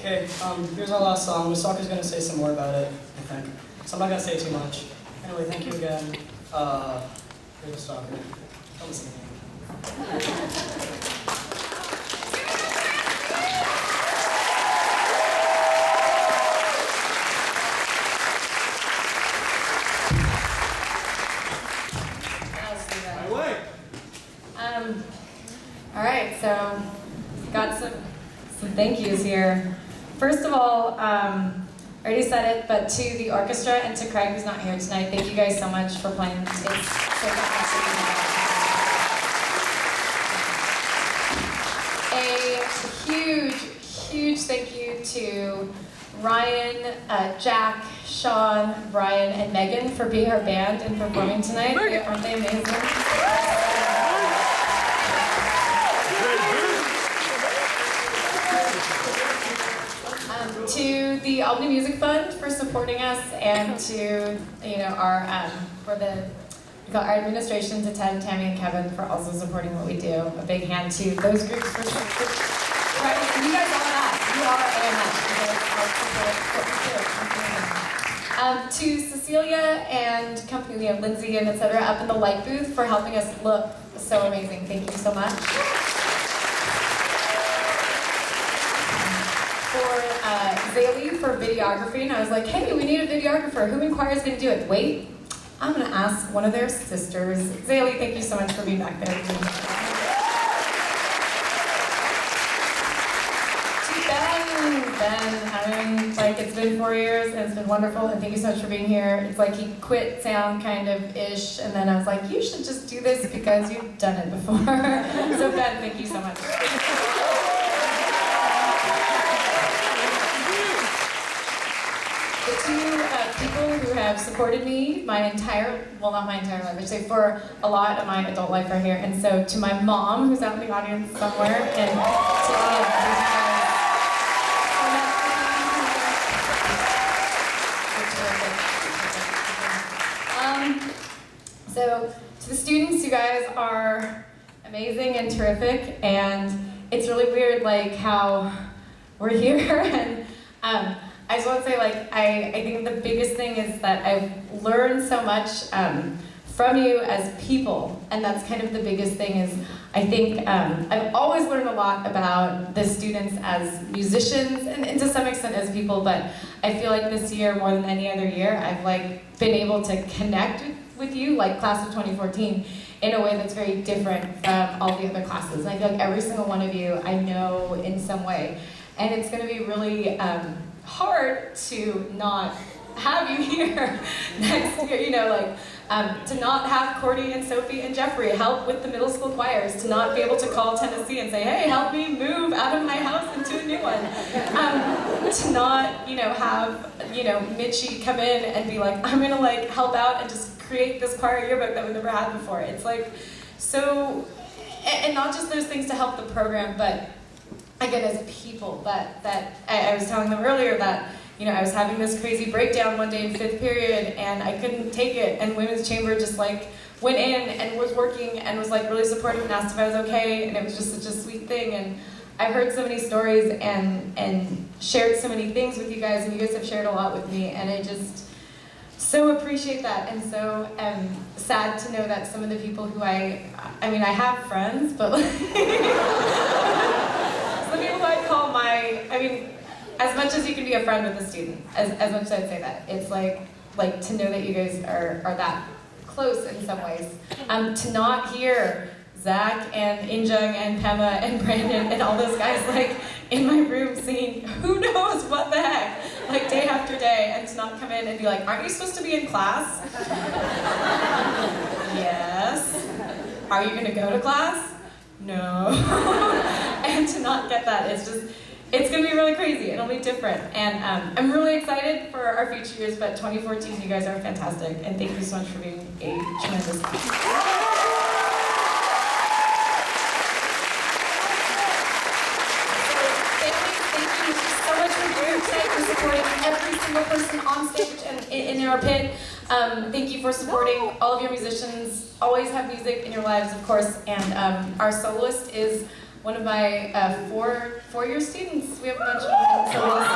Okay, here's our last song. The stalker's gonna say some more about it, I think. So I'm not gonna say too much. Anyway, thank you again. Here's the stalker. Don't listen to me. All right, so got some thank yous here. First of all, I already said it, but to the orchestra and to Craig, who's not here tonight, thank you guys so much for playing. It's so fantastic. A huge thank you to Ryan, Jack, Sean, Brian, and Megan for being our band and performing tonight. Aren't they amazing? To the Albany Music Fund for supporting us, and to our our administration, to Ted, Tammy, and Kevin for also supporting what we do. A big hand to those groups for right. You guys are that. You are AMS. To Cecilia and company, Lindsay and etc. up in the light booth for helping us look so amazing. Thank you so much. For Zaylee for videography, and I was like, hey, we need a videographer. Who in choir is going to do it? Wait, I'm going to ask one of their sisters. Zaylee, thank you so much for being back there. To Ben, it's been 4 years and it's been wonderful, and thank you so much for being here. It's like he quit sound kind of ish, and then I was like, you should just do this because you've done it before. So Ben, thank you so much. The two people who have supported me my entire, well, not my entire life, I should say for a lot of my adult life are here. And so to my mom, who's out in the audience somewhere, and to so to the students, you guys are amazing and terrific, and it's really weird how we're here. And I just want to say, I think the biggest thing is that I've learned so much from you as people, and that's kind of the biggest thing. Is I think I've always learned a lot about the students as musicians and to some extent as people, but I feel like this year more than any other year I've been able to connect with you, class of 2014, in a way that's very different from all the other classes. And I feel like every single one of you I know in some way, and it's going to be really hard to not have you here next year, to not have Courtney and Sophie and Jeffrey help with the middle school choirs, to not be able to call Tennessee and say, hey, help me move out of my house into a new one, to not, have, Mitchie come in and be like, I'm gonna help out and just create this choir yearbook that we've never had before. It's so, and not just those things to help the program, but again, as people, that I was telling them earlier that, I was having this crazy breakdown one day in 5th period, and I couldn't take it, and Women's Chamber just went in and was working and was really supportive and asked if I was okay, and it was just such a sweet thing. And I've heard so many stories and shared so many things with you guys, and you guys have shared a lot with me, and I just so appreciate that, and so am sad to know that some of the people who I have friends, but some people I call as much as you can be a friend with a student, as much as I'd say that, it's like to know that you guys are that close in some ways. To not hear Zach and Injung and Pema and Brandon and all those guys in my room singing who knows what the heck, day after day, and to not come in and be like, aren't you supposed to be in class? Yes. Are you gonna go to class? No. And to not get that, it's gonna be really crazy. It'll be different. And I'm really excited for our future years, but 2014, you guys are fantastic. And thank you so much for being a tremendous class. For supporting every single person on stage and in our pit. Thank you for supporting all of your musicians. Always have music in your lives, of course. And our soloist is one of my four-year students. We have a bunch of them, so we'll listen.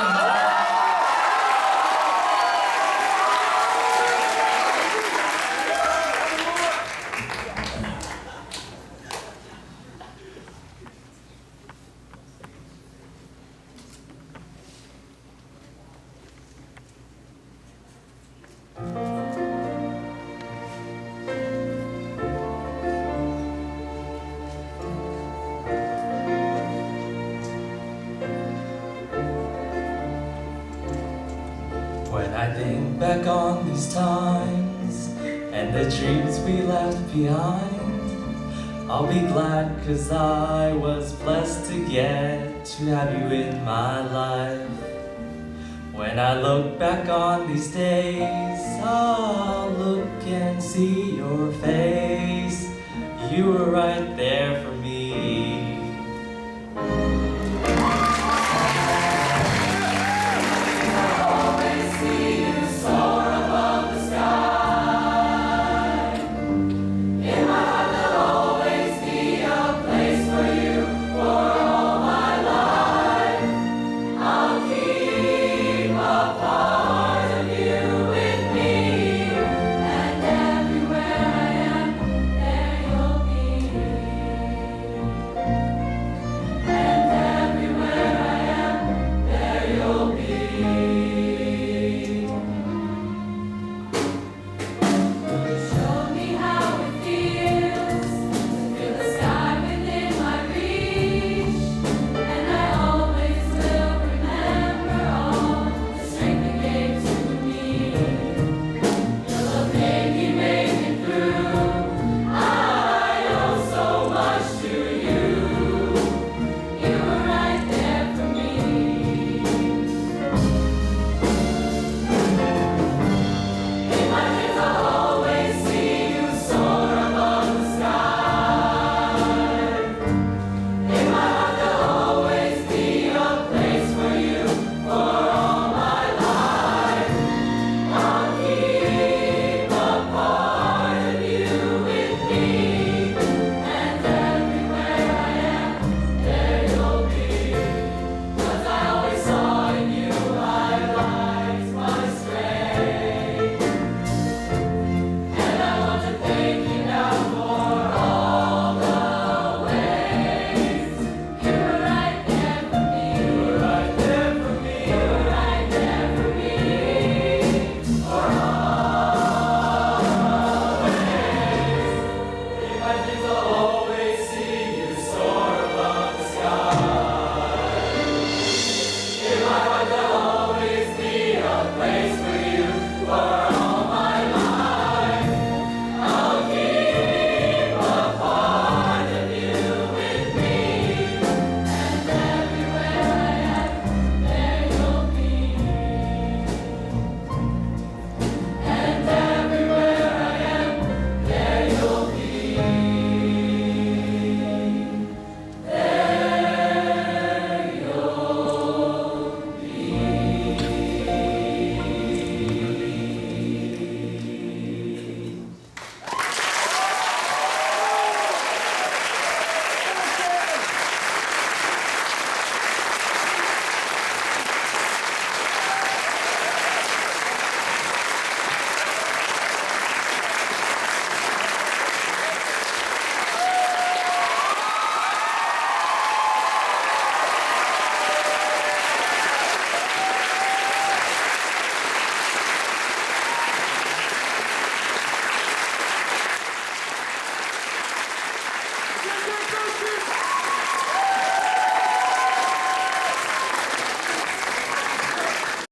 When I think back on these times and the dreams we left behind, I'll be glad 'cause I was blessed to get to have you in my life. When I look back on these days, I'll look and see your face. You were right there for